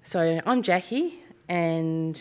So I'm Jacquie, and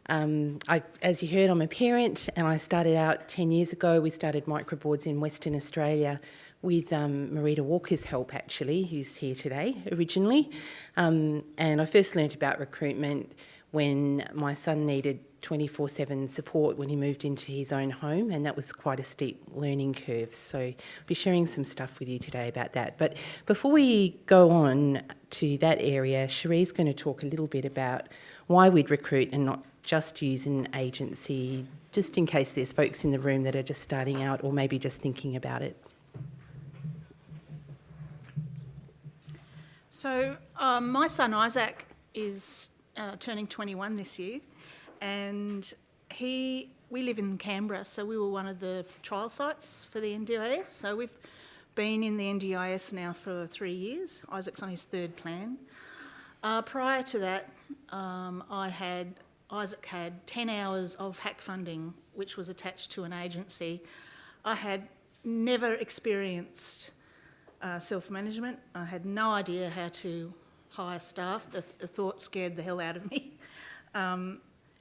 as you heard, I'm a parent, and I started out 10 years ago. We started microboards in Western Australia with Marita Walker's help, actually, who's here today originally. And I first learnt about recruitment when my son needed 24/7 support when he moved into his own home, and that was quite a steep learning curve. So I'll be sharing some stuff with you today about that. But before we go on to that area, Sheree's going to talk a little bit about why we'd recruit and not just use an agency, just in case there's folks in the room that are just starting out or maybe just thinking about it. So my son Isaac is turning 21 this year, and we live in Canberra, so we were one of the trial sites for the NDIS. So we've been in the NDIS now for 3 years. Isaac's on his third plan. Prior to that, Isaac had 10 hours of hack funding, which was attached to an agency. I had never experienced self-management. I had no idea how to hire staff. The thought scared the hell out of me.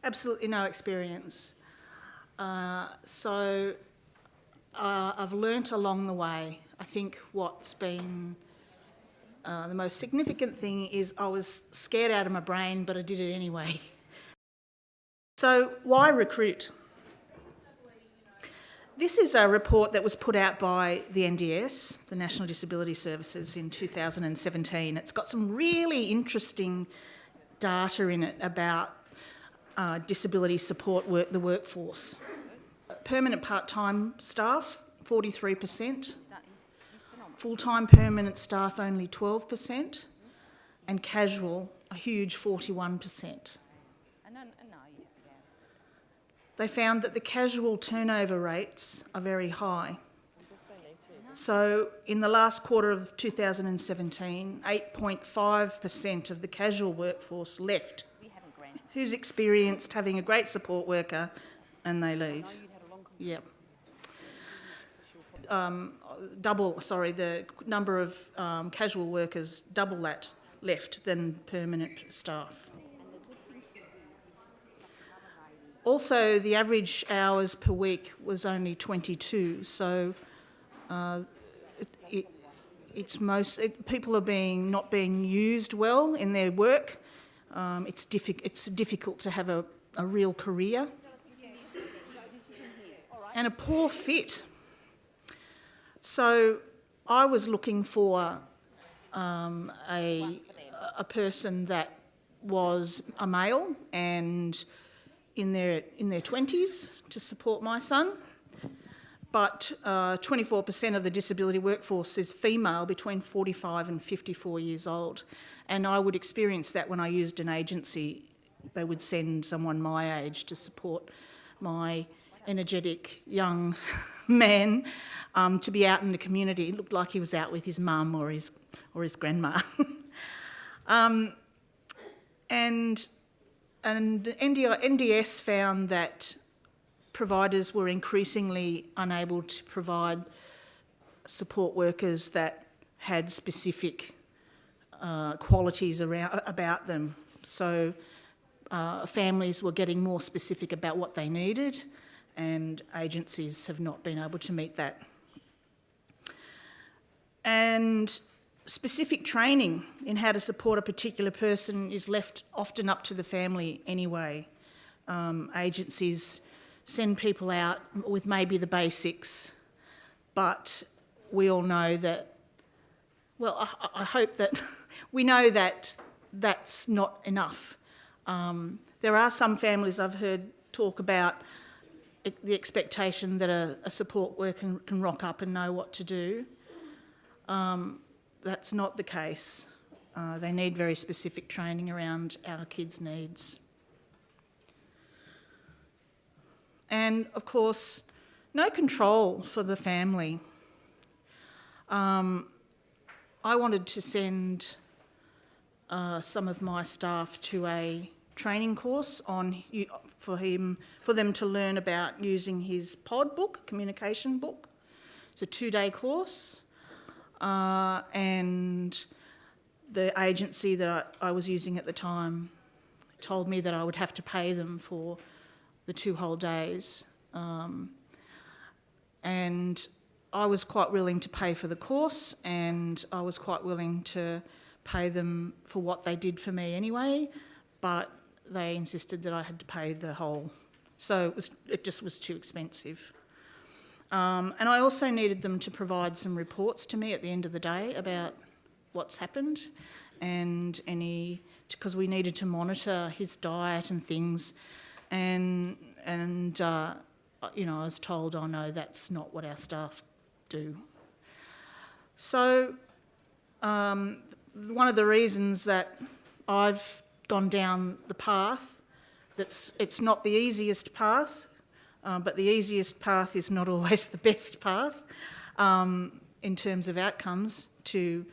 Absolutely no experience. So I've learnt along the way. I think what's been the most significant thing is I was scared out of my brain, but I did it anyway. So why recruit? This is a report that was put out by the NDS, the National Disability Services, in 2017. It's got some really interesting data in it about disability support the workforce. Permanent part-time staff, 43%. Full-time permanent staff, only 12%. And casual, a huge 41%. They found that the casual turnover rates are very high. So in the last quarter of 2017, 8.5% of the casual workforce left. Who's experienced having a great support worker and they leave? Yep. The number of casual workers, double that left than permanent staff. Also, the average hours per week was only 22, so people are not being used well in their work. It's difficult to have a real career. And a poor fit. So I was looking for a person that was a male and in their 20s to support my son, but 24% of the disability workforce is female between 45 and 54 years old, and I would experience that when I used an agency. They would send someone my age to support my energetic young man to be out in the community. It looked like he was out with his mum or his grandma. And NDS found that providers were increasingly unable to provide support workers that had specific qualities about them. So families were getting more specific about what they needed, and agencies have not been able to meet that. And specific training in how to support a particular person is left often up to the family anyway. Agencies send people out with maybe the basics, but we all know that, well, I hope that we know that that's not enough. There are some families I've heard talk about the expectation that a support worker can rock up and know what to do. That's not the case. They need very specific training around our kids' needs. And, of course, no control for the family. I wanted to send some of my staff to a training course for them to learn about using his POD book, communication book. It's a 2-day course. And the agency that I was using at the time told me that I would have to pay them for the 2 whole days. And I was quite willing to pay for the course, and I was quite willing to pay them for what they did for me anyway, but they insisted that I had to pay the whole. So it just was too expensive. And I also needed them to provide some reports to me at the end of the day about what's happened, and because we needed to monitor his diet and things, and you know, I was told, oh no, that's not what our staff do. So one of the reasons that I've gone down the path, it's not the easiest path, but the easiest path is not always the best path in terms of outcomes, to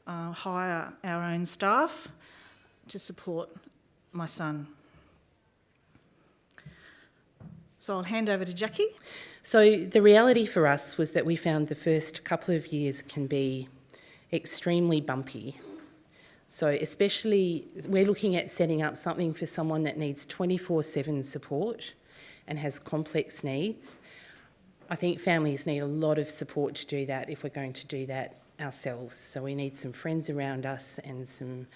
hire our own staff to support my son. So I'll hand over to Jacquie. So the reality for us was that we found the first couple of years can be extremely bumpy. So especially, we're looking at setting up something for someone that needs 24/7 support and has complex needs. I think families need a lot of support to do that if we're going to do that ourselves. So we need some friends around us and some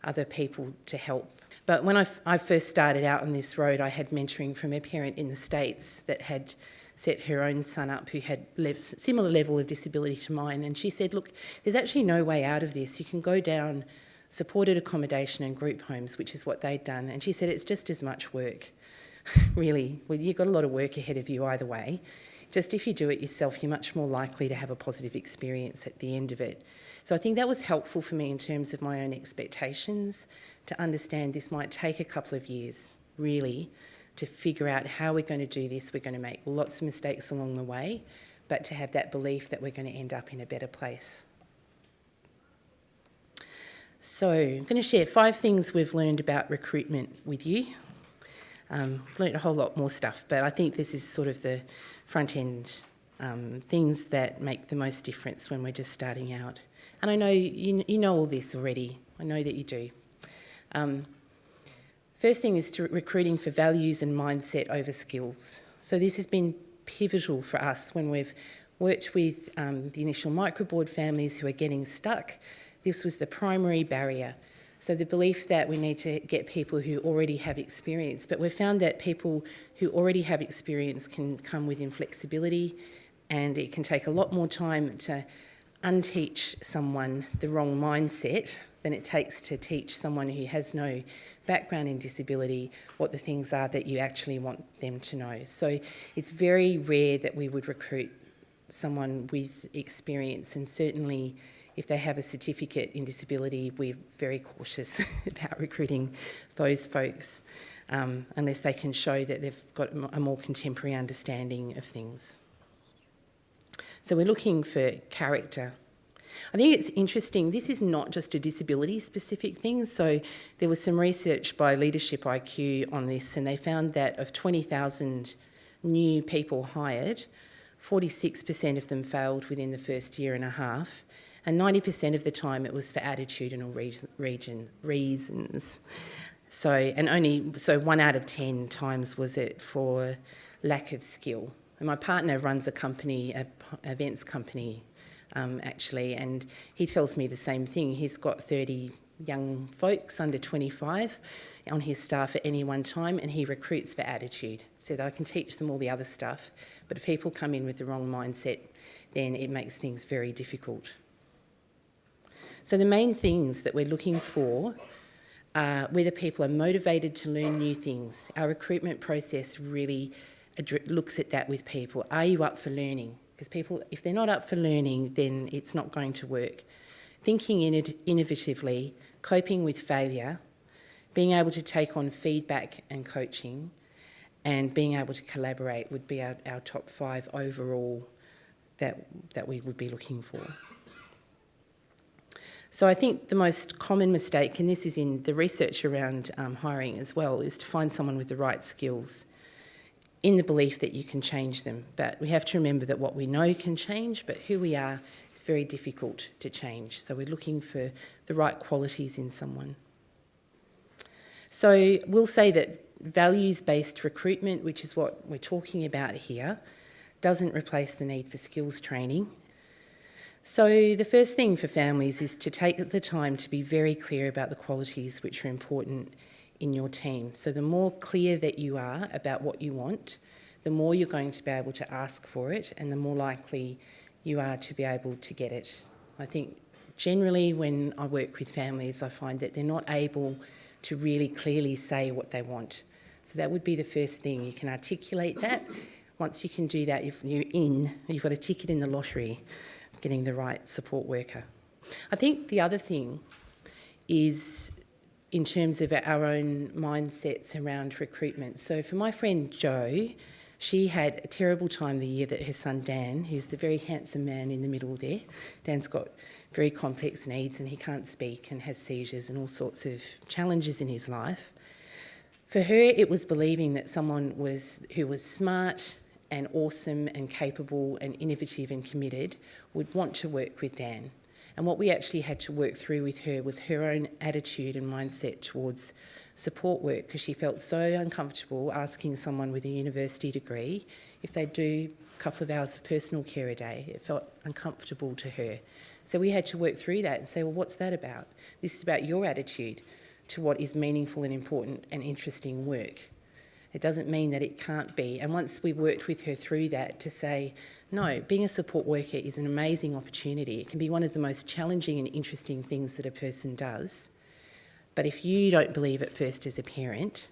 other people to help. But when I first started out on this road, I had mentoring from a parent in the States that had set her own son up who had similar level of disability to mine. And she said, look, there's actually no way out of this. You can go down supported accommodation and group homes, which is what they'd done. And she said, it's just as much work, really. Well, you've got a lot of work ahead of you either way. Just if you do it yourself, you're much more likely to have a positive experience at the end of it. So I think that was helpful for me in terms of my own expectations, to understand this might take a couple of years, really, to figure out how we're going to do this. We're going to make lots of mistakes along the way, but to have that belief that we're going to end up in a better place. So I'm going to share 5 things we've learned about recruitment with you. I've learned a whole lot more stuff, but I think this is sort of the front end things that make the most difference when we're just starting out. And I know you know all this already. I know that you do. First thing is to recruiting for values and mindset over skills. So this has been pivotal for us when we've worked with the initial microboard families who are getting stuck. This was the primary barrier. So the belief that we need to get people who already have experience, but we've found that people who already have experience can come with inflexibility, and it can take a lot more time to unteach someone the wrong mindset than it takes to teach someone who has no background in disability what the things are that you actually want them to know. So it's very rare that we would recruit someone with experience, and certainly if they have a certificate in disability, we're very cautious about recruiting those folks unless they can show that they've got a more contemporary understanding of things. So we're looking for character. I think it's interesting, this is not just a disability-specific thing. So there was some research by Leadership IQ on this, and they found that of 20,000 new people hired, 46% of them failed within the first year and a half, and 90% of the time it was for attitudinal reasons. So 1 out of 10 times was it for lack of skill. And my partner runs a company, an events company, actually, and he tells me the same thing. He's got 30 young folks under 25 on his staff at any one time, and he recruits for attitude. Said, I can teach them all the other stuff, but if people come in with the wrong mindset, then it makes things very difficult. So the main things that we're looking for are whether people are motivated to learn new things. Our recruitment process really looks at that with people. Are you up for learning? Because people, if they're not up for learning, then it's not going to work. Thinking innovatively, coping with failure, being able to take on feedback and coaching, and being able to collaborate would be our top 5 overall that we would be looking for. So I think the most common mistake, and this is in the research around hiring as well, is to find someone with the right skills. in the belief that you can change them. But we have to remember that what we know can change, but who we are is very difficult to change. So we're looking for the right qualities in someone. So we'll say that values-based recruitment, which is what we're talking about here, doesn't replace the need for skills training. So the first thing for families is to take the time to be very clear about the qualities which are important in your team. So the more clear that you are about what you want, the more you're going to be able to ask for it and the more likely you are to be able to get it. I think generally when I work with families, I find that they're not able to really clearly say what they want. So that would be the first thing. You can articulate that. Once you can do that, you've got a ticket in the lottery of getting the right support worker. I think the other thing is in terms of our own mindsets around recruitment. So for my friend Jo, she had a terrible time the year that her son Dan, who's the very handsome man in the middle there, Dan's got very complex needs and he can't speak and has seizures and all sorts of challenges in his life. For her, it was believing that someone who was smart and awesome and capable and innovative and committed would want to work with Dan. And what we actually had to work through with her was her own attitude and mindset towards support work, because she felt so uncomfortable asking someone with a university degree if they do a couple of hours of personal care a day. It felt uncomfortable to her. So we had to work through that and say, well, what's that about? This is about your attitude to what is meaningful and important and interesting work. It doesn't mean that it can't be. And once we worked with her through that to say, no, being a support worker is an amazing opportunity. It can be one of the most challenging and interesting things that a person does. But if you don't believe at first as a parent,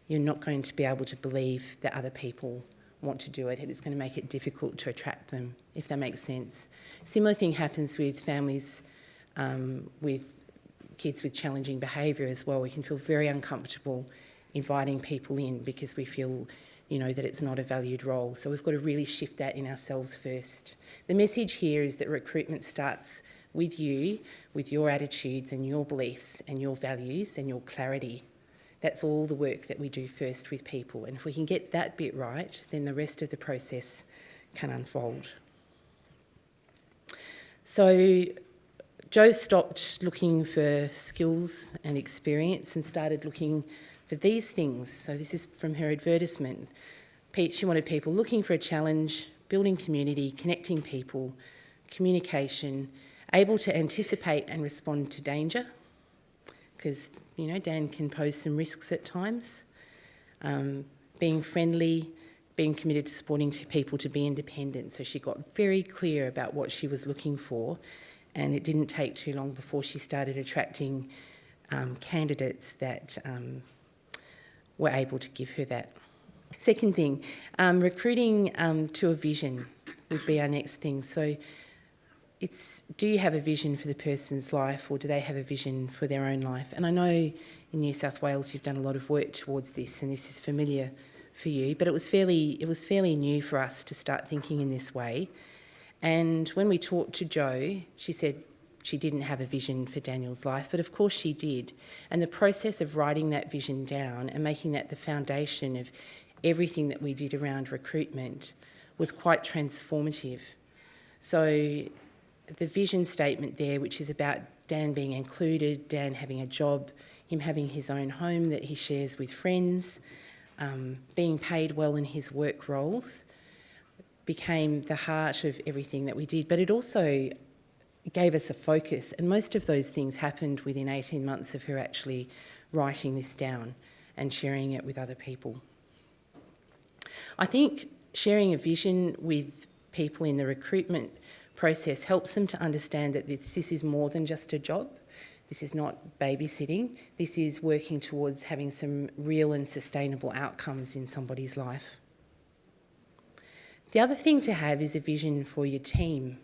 you're not going to be able to believe that other people want to do it, and it's going to make it difficult to attract them, if that makes sense. Similar thing happens with families with kids with challenging behaviour as well. We can feel very uncomfortable inviting people in because we feel, that it's not a valued role. So we've got to really shift that in ourselves first. The message here is that recruitment starts with you, with your attitudes and your beliefs and your values and your clarity. That's all the work that we do first with people. And if we can get that bit right, then the rest of the process can unfold. So Jo stopped looking for skills and experience and started looking for these things. So this is from her advertisement. She wanted people looking for a challenge, building community, connecting people, communication, able to anticipate and respond to danger, because, Dan can pose some risks at times, being friendly, being committed to supporting people to be independent. So she got very clear about what she was looking for, and it didn't take too long before she started attracting candidates that were able to give her that. Second thing, recruiting to a vision would be our next thing. So do you have a vision for the person's life, or do they have a vision for their own life? And I know in New South Wales you've done a lot of work towards this, and this is familiar for you, but it was fairly new for us to start thinking in this way. And when we talked to Jo, she said she didn't have a vision for Daniel's life, but of course she did. And the process of writing that vision down and making that the foundation of everything that we did around recruitment was quite transformative. So the vision statement there, which is about Dan being included, Dan having a job, him having his own home that he shares with friends, being paid well in his work roles, became the heart of everything that we did. But it also gave us a focus, and most of those things happened within 18 months of her actually writing this down and sharing it with other people. I think sharing a vision with people in the recruitment process helps them to understand that this is more than just a job. This is not babysitting. This is working towards having some real and sustainable outcomes in somebody's life. The other thing to have is a vision for your team.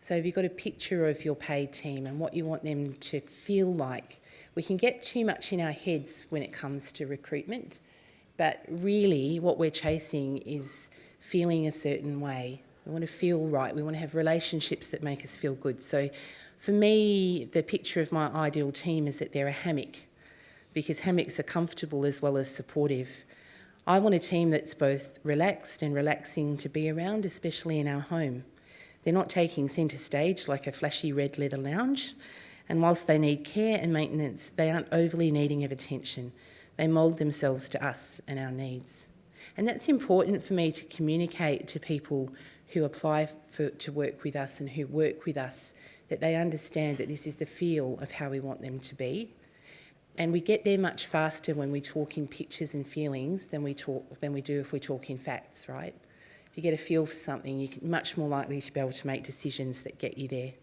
So if you've got a picture of your paid team and what you want them to feel like, we can get too much in our heads when it comes to recruitment, but really what we're chasing is feeling a certain way. We want to feel right. We want to have relationships that make us feel good. So for me, the picture of my ideal team is that they're a hammock, because hammocks are comfortable as well as supportive. I want a team that's both relaxed and relaxing to be around, especially in our home. They're not taking centre stage like a flashy red leather lounge, and whilst they need care and maintenance, they aren't overly needing of attention. They mould themselves to us and our needs. And that's important for me to communicate to people who apply to work with us and who work with us, that they understand that this is the feel of how we want them to be. And we get there much faster when we talk in pictures and feelings than we do if we talk in facts, right? If you get a feel for something, you're much more likely to be able to make decisions that get you there.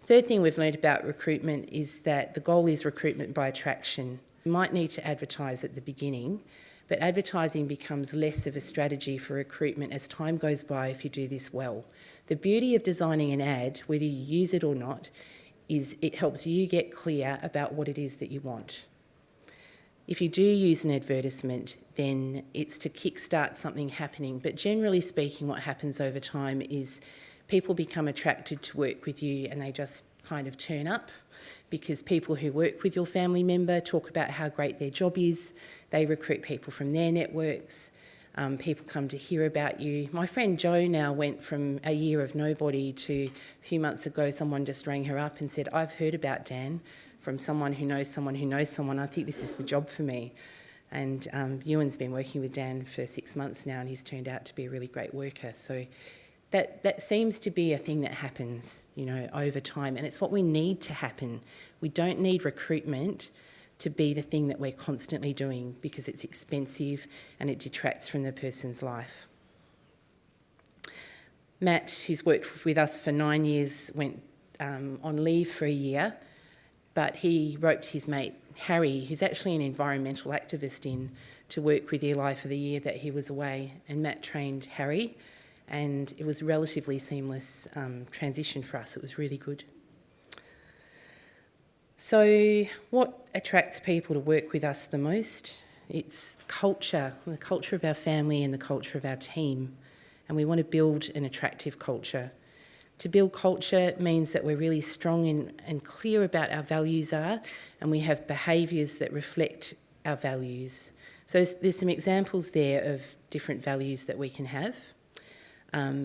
Third thing we've learned about recruitment is that the goal is recruitment by attraction. You might need to advertise at the beginning, but advertising becomes less of a strategy for recruitment as time goes by if you do this well. The beauty of designing an ad, whether you use it or not, is it helps you get clear about what it is that you want. If you do use an advertisement, then it's to kickstart something happening. But generally speaking, what happens over time is people become attracted to work with you and they just kind of turn up, because people who work with your family member talk about how great their job is. They recruit people from their networks. People come to hear about you. My friend Jo now went from a year of nobody to a few months ago, someone just rang her up and said, I've heard about Dan from someone who knows someone who knows someone. I think this is the job for me. And Ewan's been working with Dan for 6 months now and he's turned out to be a really great worker. So that seems to be a thing that happens, over time, and it's what we need to happen. We don't need recruitment to be the thing that we're constantly doing because it's expensive and it detracts from the person's life. Matt, who's worked with us for 9 years, went on leave for a year, but he roped his mate Harry, who's actually an environmental activist, in to work with Eli for the year that he was away, and Matt trained Harry. And it was a relatively seamless transition for us. It was really good. So what attracts people to work with us the most? It's culture, the culture of our family and the culture of our team. And we want to build an attractive culture. To build culture means that we're really strong and clear about our values are, and we have behaviours that reflect our values. So there's some examples there of different values that we can have.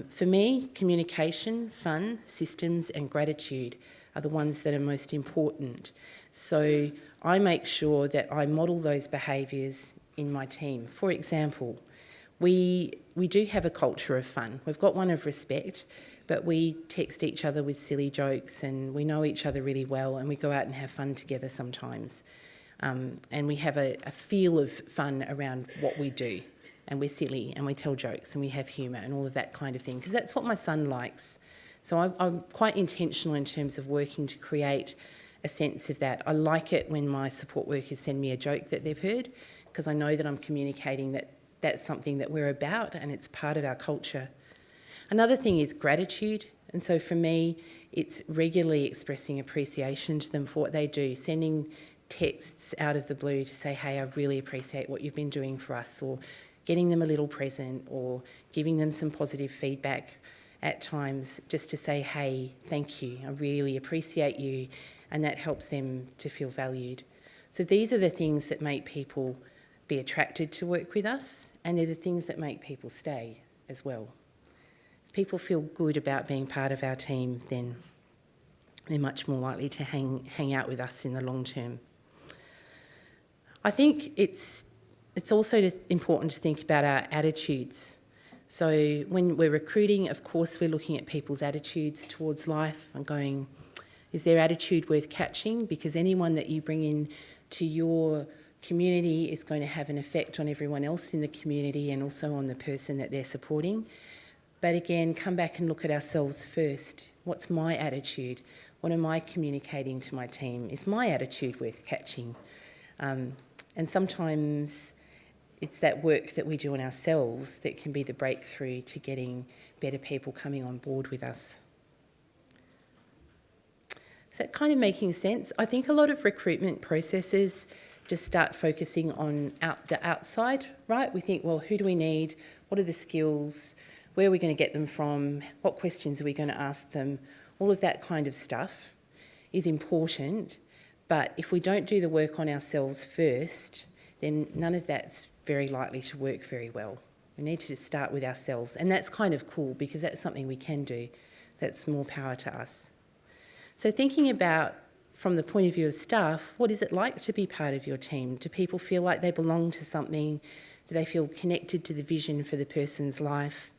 For me, communication, fun, systems and gratitude are the ones that are most important. So I make sure that I model those behaviours in my team. For example, we do have a culture of fun. We've got one of respect, but we text each other with silly jokes and we know each other really well and we go out and have fun together sometimes. And we have a feel of fun around what we do. And we're silly and we tell jokes and we have humour and all of that kind of thing, because that's what my son likes. So I'm quite intentional in terms of working to create a sense of that. I like it when my support workers send me a joke that they've heard, because I know that I'm communicating that that's something that we're about and it's part of our culture. Another thing is gratitude. And so for me, it's regularly expressing appreciation to them for what they do, sending texts out of the blue to say, hey, I really appreciate what you've been doing for us, or getting them a little present or giving them some positive feedback at times, just to say, hey, thank you, I really appreciate you, and that helps them to feel valued. So these are the things that make people be attracted to work with us, and they're the things that make people stay as well. If people feel good about being part of our team, then they're much more likely to hang out with us in the long term. I think it's also important to think about our attitudes. So when we're recruiting, of course, we're looking at people's attitudes towards life and going, is their attitude worth catching? Because anyone that you bring in to your community is going to have an effect on everyone else in the community and also on the person that they're supporting. But again, come back and look at ourselves first. What's my attitude? What am I communicating to my team? Is my attitude worth catching? And sometimes it's that work that we do on ourselves that can be the breakthrough to getting better people coming on board with us. Is that kind of making sense? I think a lot of recruitment processes just start focusing on the outside, right? We think, well, who do we need? What are the skills? Where are we going to get them from? What questions are we going to ask them? All of that kind of stuff is important. But if we don't do the work on ourselves first, then none of that's very likely to work very well. We need to start with ourselves, and that's kind of cool because that's something we can do. That's more power to us. So thinking about, from the point of view of staff, what is it like to be part of your team? Do people feel like they belong to something? Do they feel connected to the vision for the person's life?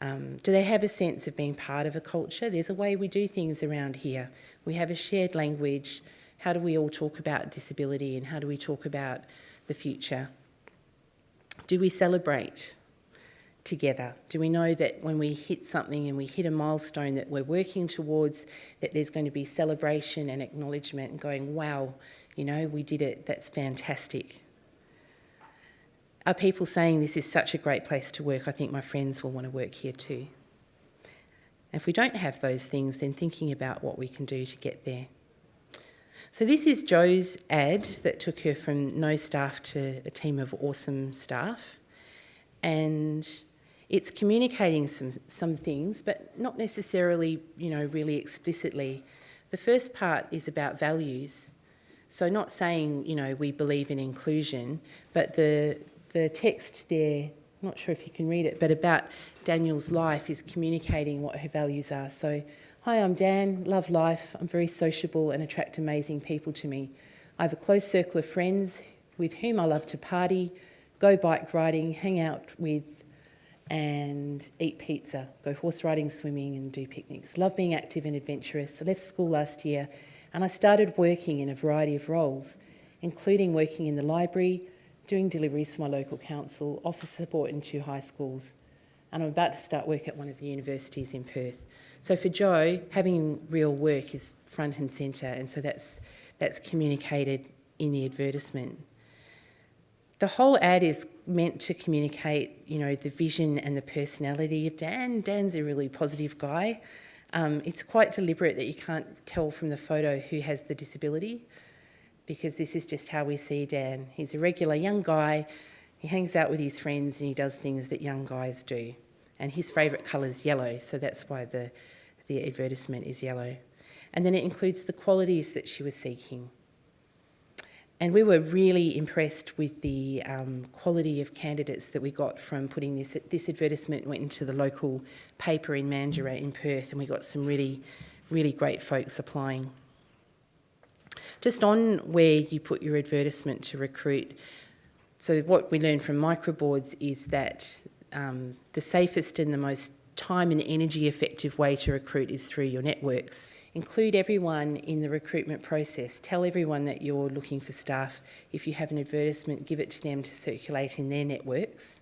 Do they have a sense of being part of a culture? There's a way we do things around here. We have a shared language. How do we all talk about disability and how do we talk about the future? Do we celebrate together? Do we know that when we hit something and we hit a milestone that we're working towards, that there's going to be celebration and acknowledgement and going, wow, you know, we did it, that's fantastic. Are people saying this is such a great place to work? I think my friends will want to work here too. If we don't have those things, then thinking about what we can do to get there. So this is Jo's ad that took her from no staff to a team of awesome staff. And it's communicating some things, but not necessarily, you know, really explicitly. The first part is about values. So not saying, you know, we believe in inclusion, but the text there, I'm not sure if you can read it, but about Daniel's life is communicating what her values are. So, hi, I'm Dan, love life, I'm very sociable and attract amazing people to me. I have a close circle of friends with whom I love to party, go bike riding, hang out with and eat pizza, go horse riding, swimming and do picnics. Love being active and adventurous. I left school last year and I started working in a variety of roles, including working in the library, doing deliveries for my local council, office support in 2 high schools, and I'm about to start work at one of the universities in Perth. So for Jo, having real work is front and centre, and so that's communicated in the advertisement. The whole ad is meant to communicate, you know, the vision and the personality of Dan. Dan's a really positive guy. It's quite deliberate that you can't tell from the photo who has the disability, because this is just how we see Dan. He's a regular young guy, he hangs out with his friends and he does things that young guys do. And his favourite colour is yellow, so that's why the advertisement is yellow. And then it includes the qualities that she was seeking. And we were really impressed with the quality of candidates that we got from putting this advertisement went into the local paper in Mandurah in Perth, and we got some really, really great folks applying. Just on where you put your advertisement to recruit, so what we learned from microboards is that the safest and the most time and energy effective way to recruit is through your networks. Include everyone in the recruitment process. Tell everyone that you're looking for staff. If you have an advertisement, give it to them to circulate in their networks.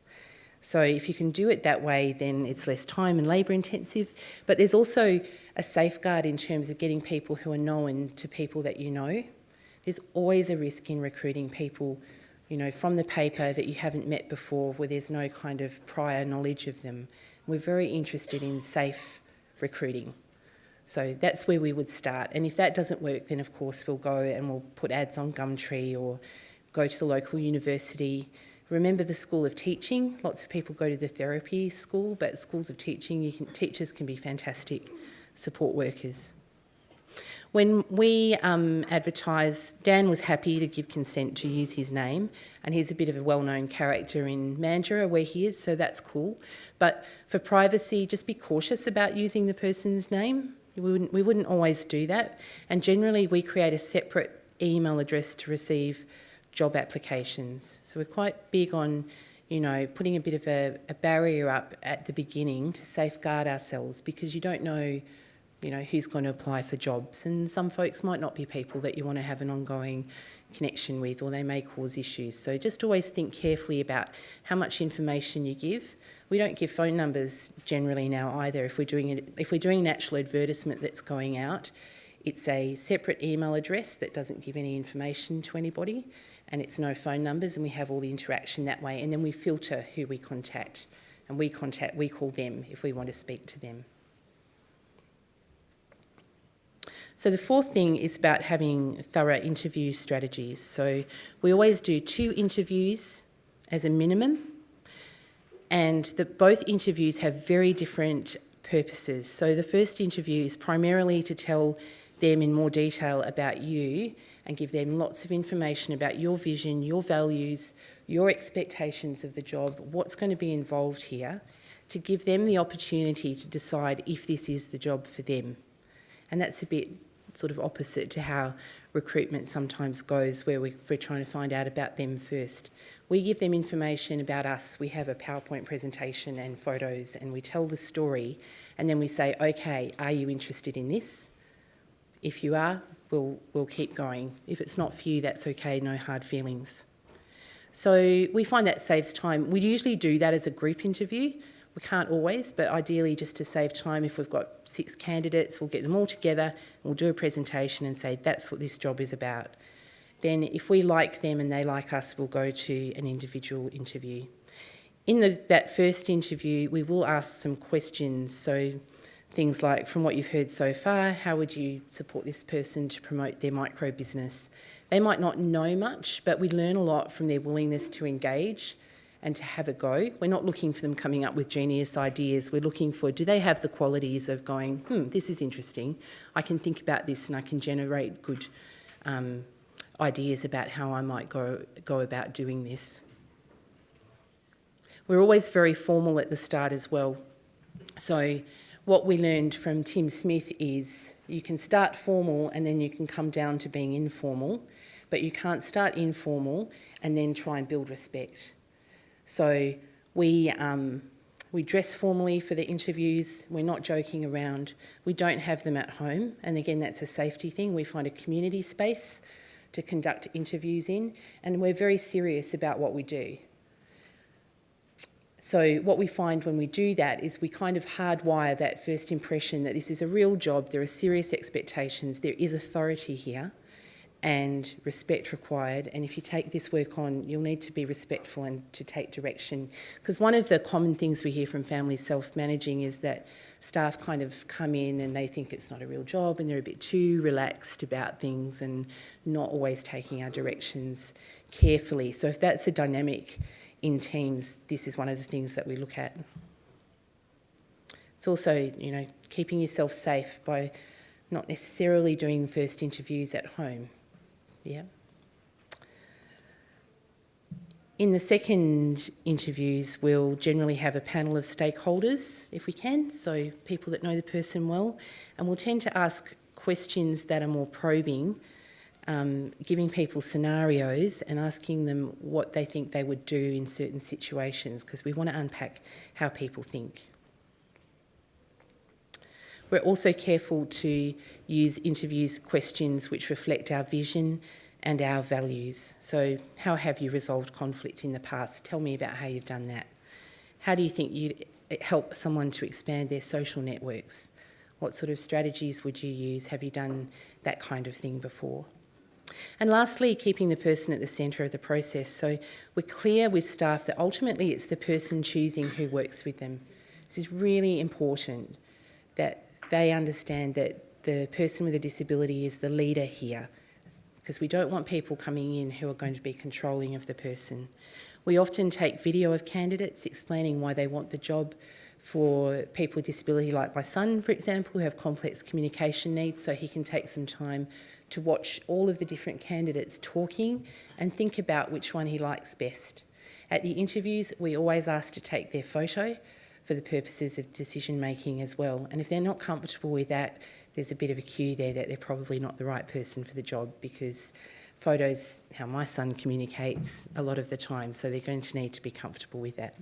So if you can do it that way, then it's less time and labour intensive. But there's also a safeguard in terms of getting people who are known to people that you know. There's always a risk in recruiting people, you know, from the paper that you haven't met before, where there's no kind of prior knowledge of them. We're very interested in safe recruiting. So that's where we would start. And if that doesn't work, then of course we'll go and we'll put ads on Gumtree or go to the local university. Remember the School of Teaching. Lots of people go to the therapy school, but schools of teaching, teachers can be fantastic support workers. When we advertised, Dan was happy to give consent to use his name, and he's a bit of a well-known character in Mandurah where he is, so that's cool. But for privacy, just be cautious about using the person's name. We wouldn't always do that, and generally we create a separate email address to receive job applications. So we're quite big on, you know, putting a bit of a barrier up at the beginning to safeguard ourselves, because you don't know, you know, who's going to apply for jobs, and some folks might not be people that you want to have an ongoing connection with, or they may cause issues. So just always think carefully about how much information you give. We don't give phone numbers generally now either. If we're doing an actual advertisement that's going out, it's a separate email address that doesn't give any information to anybody, and it's no phone numbers, and we have all the interaction that way, and then we filter who we contact, and we call them if we want to speak to them. So the fourth thing is about having thorough interview strategies. So we always do 2 interviews as a minimum, and both interviews have very different purposes. So the first interview is primarily to tell them in more detail about you and give them lots of information about your vision, your values, your expectations of the job, what's going to be involved here, to give them the opportunity to decide if this is the job for them. And that's a bit sort of opposite to how recruitment sometimes goes, where we're trying to find out about them first. We give them information about us. We have a PowerPoint presentation and photos, and we tell the story, and then we say, okay, are you interested in this? If you are, we'll keep going. If it's not for you, that's okay, no hard feelings. So we find that saves time. We usually do that as a group interview. We can't always, but ideally just to save time, if we've got 6 candidates, we'll get them all together and we'll do a presentation and say, that's what this job is about. Then if we like them and they like us, we'll go to an individual interview. In that first interview, we will ask some questions. So things like, from what you've heard so far, how would you support this person to promote their micro business? They might not know much, but we learn a lot from their willingness to engage and to have a go. We're not looking for them coming up with genius ideas. We're looking for, do they have the qualities of going, this is interesting. I can think about this and I can generate good ideas about how I might go about doing this. We're always very formal at the start as well. So what we learned from Tim Smith is you can start formal and then you can come down to being informal, but you can't start informal and then try and build respect. So we dress formally for the interviews. We're not joking around. We don't have them at home. And again, that's a safety thing. We find a community space to conduct interviews in, and we're very serious about what we do. So what we find when we do that is we kind of hardwire that first impression that this is a real job, there are serious expectations, there is authority here, and respect required. And if you take this work on, you'll need to be respectful and to take direction. Because one of the common things we hear from families self-managing is that staff kind of come in and they think it's not a real job and they're a bit too relaxed about things and not always taking our directions carefully. So if that's a dynamic in teams, this is one of the things that we look at. It's also, keeping yourself safe by not necessarily doing first interviews at home. Yeah. In the second interviews, we'll generally have a panel of stakeholders, if we can, so people that know the person well, and we'll tend to ask questions that are more probing, giving people scenarios and asking them what they think they would do in certain situations, because we want to unpack how people think. We're also careful to use interviews questions which reflect our vision and our values. So how have you resolved conflict in the past? Tell me about how you've done that. How do you think you'd help someone to expand their social networks? What sort of strategies would you use? Have you done that kind of thing before? And lastly, keeping the person at the centre of the process. So we're clear with staff that ultimately it's the person choosing who works with them. This is really important, that they understand that the person with a disability is the leader here, because we don't want people coming in who are going to be controlling of the person. We often take video of candidates explaining why they want the job for people with disability, like my son, for example, who have complex communication needs, so he can take some time to watch all of the different candidates talking and think about which one he likes best. At the interviews, we always ask to take their photo for the purposes of decision making as well. And if they're not comfortable with that, there's a bit of a cue there that they're probably not the right person for the job, because photos, how my son communicates a lot of the time, so they're going to need to be comfortable with that.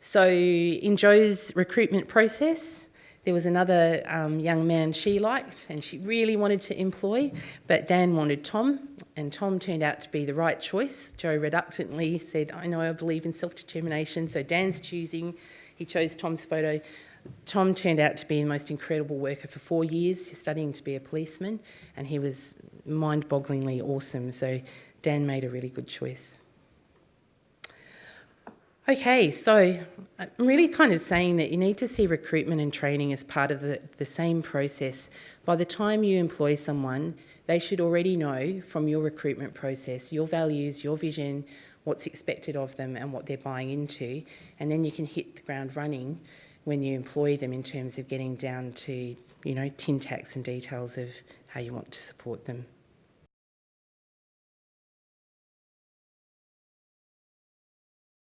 So in Jo's recruitment process, there was another young man she liked and she really wanted to employ, but Dan wanted Tom, and Tom turned out to be the right choice. Jo reluctantly said, I know I believe in self-determination, so Dan's choosing. He chose Tom's photo. Tom turned out to be the most incredible worker for 4 years, studying to be a policeman, and he was mind-bogglingly awesome, so Dan made a really good choice. Okay, so I'm really kind of saying that you need to see recruitment and training as part of the same process. By the time you employ someone, they should already know from your recruitment process your values, your vision, what's expected of them and what they're buying into, and then you can hit the ground running when you employ them in terms of getting down to tin tacks and details of how you want to support them.